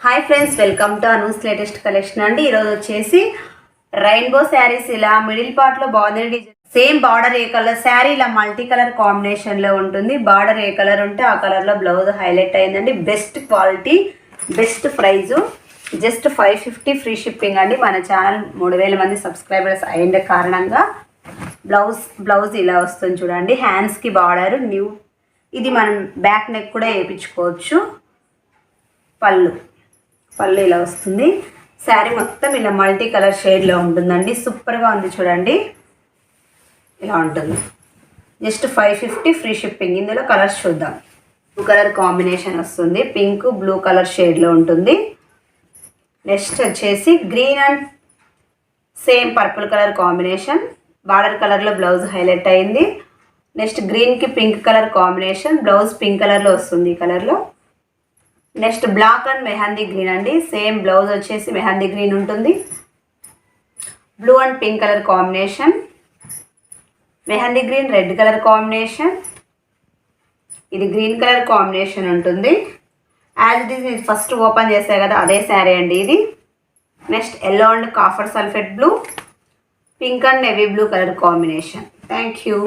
Hi friends, welcome to Anu's latest collection అండి. ఈరోజు వచ్చేసి రెయిన్బో శారీస్ ఇలా మిడిల్ పార్ట్ లో బార్డర్ డిజైన్, సేమ్ బార్డర్ ఏ కలర్ శారీ ఇలా మల్టీ కలర్ కాంబినేషన్ లో ఉంటుంది. బార్డర్ ఏ కలర్ ఉంటే ఆ కలర్ లో బ్లౌజ్ హైలైట్ అయిందండి. Best quality, best price, just 550 free shipping అండి. మన ఛానల్ 3000 మంది సబ్స్క్రైబర్స్ అయిన కారణంగా బ్లౌజ్ ఇలా వస్తుంది చూడండి. హ్యాండ్స్ కి బార్డర్ న్యూ, ఇది మనం బ్యాక్ నెక్ కూడా వేయించుకోవచ్చు. పళ్ళు ఇలా వస్తుంది. శారీ మొత్తం ఇలా మల్టీ కలర్ షేడ్లో ఉంటుందండి. సూపర్గా ఉంది చూడండి, ఇలా ఉంటుంది. Just 550 free shipping. ఇందులో కలర్స్ చూద్దాం. బ్లూ కలర్ కాంబినేషన్ వస్తుంది, పింక్ బ్లూ కలర్ షేడ్లో ఉంటుంది. నెక్స్ట్ వచ్చేసి green and same purple colour combination, border కలర్లో బ్లౌజ్ హైలైట్ అయింది. నెక్స్ట్ గ్రీన్కి pink colour combination, blouse pink కలర్లో వస్తుంది ఈ కలర్లో. Next black and mehndi green అండి. సేమ్ బ్లౌజ్ వచ్చేసి మెహందీ గ్రీన్ ఉంటుంది. Blue and pink colour combination, mehndi green red colour combination, ఇది గ్రీన్ కలర్ కాంబినేషన్ ఉంటుంది. యాజ్ ఇట్ ఈస్ నేను ఫస్ట్ ఓపెన్ చేసా కదా, అదే శారీ అండి ఇది. Next yellow and copper sulphate blue, pink and navy blue colour combination. Thank you.